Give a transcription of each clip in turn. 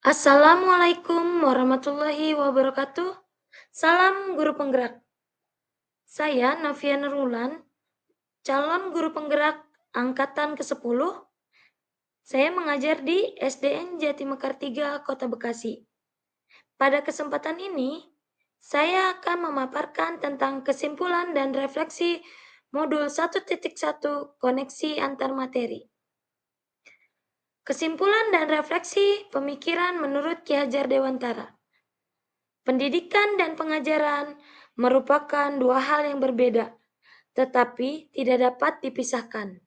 Assalamualaikum warahmatullahi wabarakatuh. Salam guru penggerak. Saya Novia Nurulan, calon guru penggerak angkatan ke-10. Saya mengajar di SDN Jatimekar 3, Kota Bekasi. Pada kesempatan ini, saya akan memaparkan tentang kesimpulan dan refleksi modul 1.1 koneksi antar materi. Kesimpulan dan refleksi pemikiran menurut Ki Hajar Dewantara. Pendidikan dan pengajaran merupakan dua hal yang berbeda, tetapi tidak dapat dipisahkan.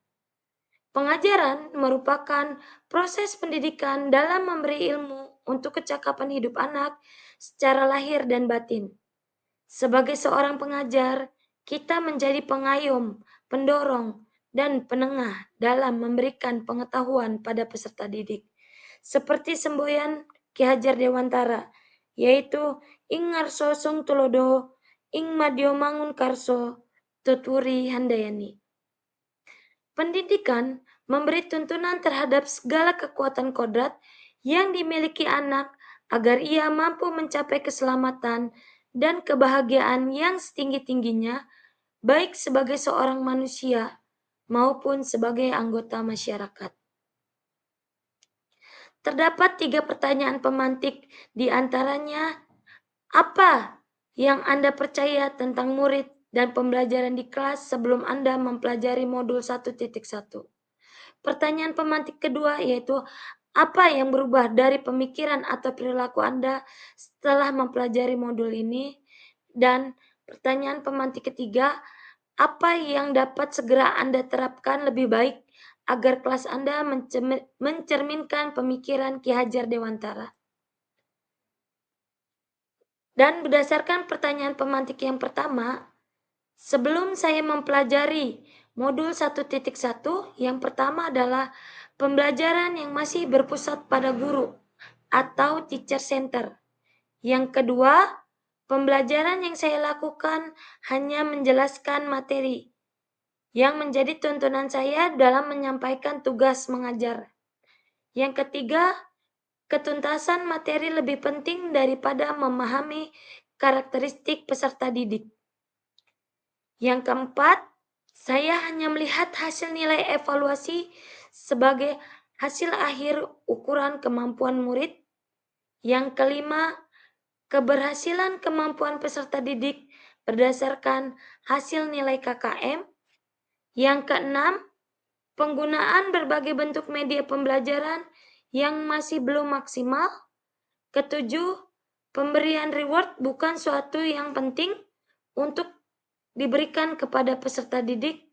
Pengajaran merupakan proses pendidikan dalam memberi ilmu untuk kecakapan hidup anak secara lahir dan batin. Sebagai seorang pengajar, kita menjadi pengayom, pendorong, dan penengah dalam memberikan pengetahuan pada peserta didik. Seperti semboyan Ki Hajar Dewantara, yaitu ing ngarso sung tulodo, ing madyo mangun karso, tuturi handayani. Pendidikan memberi tuntunan terhadap segala kekuatan kodrat yang dimiliki anak agar ia mampu mencapai keselamatan dan kebahagiaan yang setinggi-tingginya, baik sebagai seorang manusia maupun sebagai anggota masyarakat. Terdapat 3 pertanyaan pemantik, di antaranya, apa yang Anda percaya tentang murid dan pembelajaran di kelas sebelum Anda mempelajari modul 1.1? Pertanyaan pemantik kedua yaitu, apa yang berubah dari pemikiran atau perilaku Anda setelah mempelajari modul ini? Dan pertanyaan pemantik ketiga, apa yang dapat segera Anda terapkan lebih baik agar kelas Anda mencerminkan pemikiran Ki Hajar Dewantara? Dan berdasarkan pertanyaan pemantik yang pertama, sebelum saya mempelajari modul 1.1, yang pertama adalah pembelajaran yang masih berpusat pada guru atau teacher center. Yang kedua, pembelajaran yang saya lakukan hanya menjelaskan materi yang menjadi tuntunan saya dalam menyampaikan tugas mengajar. Yang ketiga, ketuntasan materi lebih penting daripada memahami karakteristik peserta didik. Yang keempat, saya hanya melihat hasil nilai evaluasi sebagai hasil akhir ukuran kemampuan murid. Yang kelima, keberhasilan kemampuan peserta didik berdasarkan hasil nilai KKM. Yang keenam, penggunaan berbagai bentuk media pembelajaran yang masih belum maksimal. Ketujuh, pemberian reward bukan suatu yang penting untuk diberikan kepada peserta didik,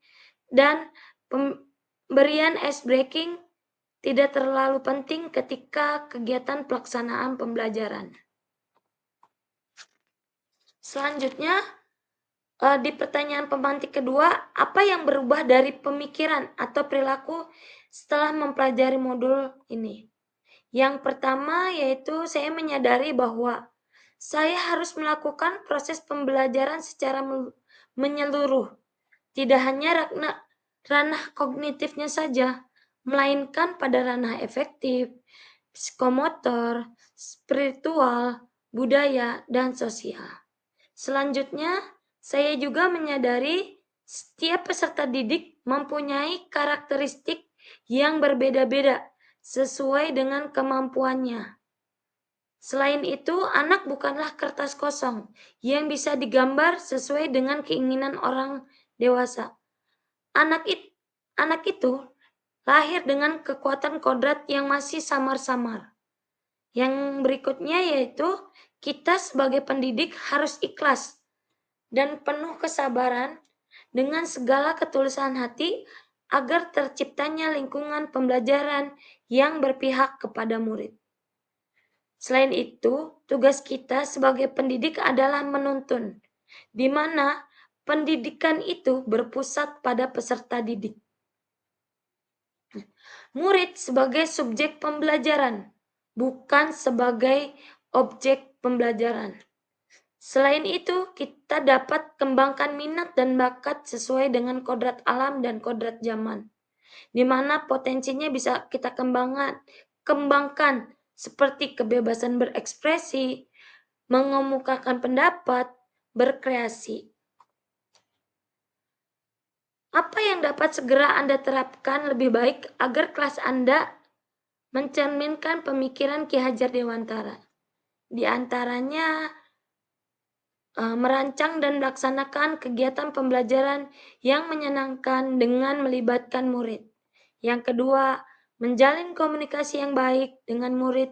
dan pemberian ice breaking tidak terlalu penting ketika kegiatan pelaksanaan pembelajaran. Selanjutnya, di pertanyaan pemantik kedua, apa yang berubah dari pemikiran atau perilaku setelah mempelajari modul ini? Yang pertama yaitu saya menyadari bahwa saya harus melakukan proses pembelajaran secara menyeluruh, tidak hanya ranah kognitifnya saja, melainkan pada ranah efektif, psikomotor, spiritual, budaya, dan sosial. Selanjutnya, saya juga menyadari setiap peserta didik mempunyai karakteristik yang berbeda-beda sesuai dengan kemampuannya. Selain itu, anak bukanlah kertas kosong yang bisa digambar sesuai dengan keinginan orang dewasa. Anak itu lahir dengan kekuatan kodrat yang masih samar-samar. Yang berikutnya yaitu kita sebagai pendidik harus ikhlas dan penuh kesabaran dengan segala ketulusan hati agar terciptanya lingkungan pembelajaran yang berpihak kepada murid. Selain itu, tugas kita sebagai pendidik adalah menuntun, di mana pendidikan itu berpusat pada peserta didik. Murid sebagai subjek pembelajaran, bukan sebagai objek pembelajaran. Selain itu, kita dapat kembangkan minat dan bakat sesuai dengan kodrat alam dan kodrat zaman, di mana potensinya bisa kita kembangkan seperti kebebasan berekspresi, mengemukakan pendapat, berkreasi. Apa yang dapat segera Anda terapkan lebih baik agar kelas Anda mencerminkan pemikiran Ki Hajar Dewantara? Di antaranya merancang dan melaksanakan kegiatan pembelajaran yang menyenangkan dengan melibatkan murid. Yang kedua, menjalin komunikasi yang baik dengan murid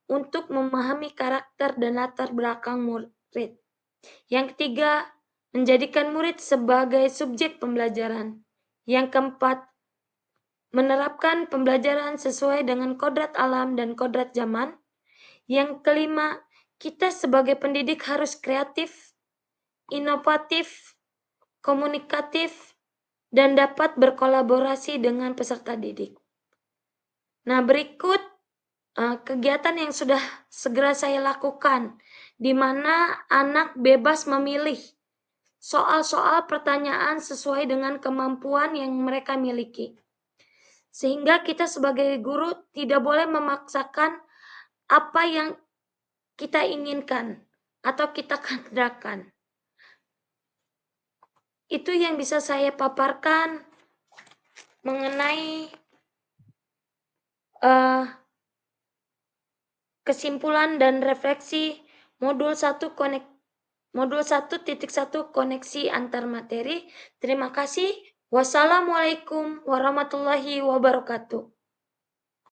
untuk memahami karakter dan latar belakang murid. Yang ketiga, menjadikan murid sebagai subjek pembelajaran. Yang keempat, menerapkan pembelajaran sesuai dengan kodrat alam dan kodrat zaman. Yang kelima, kita sebagai pendidik harus kreatif, inovatif, komunikatif, dan dapat berkolaborasi dengan peserta didik. Nah, berikut kegiatan yang sudah segera saya lakukan, di mana anak bebas memilih soal-soal pertanyaan sesuai dengan kemampuan yang mereka miliki. Sehingga kita sebagai guru tidak boleh memaksakan apa yang kita inginkan atau kita kehendakkan. Itu yang bisa saya paparkan mengenai kesimpulan dan refleksi modul 1 koneksi antar materi. Terima kasih. Wassalamualaikum warahmatullahi wabarakatuh.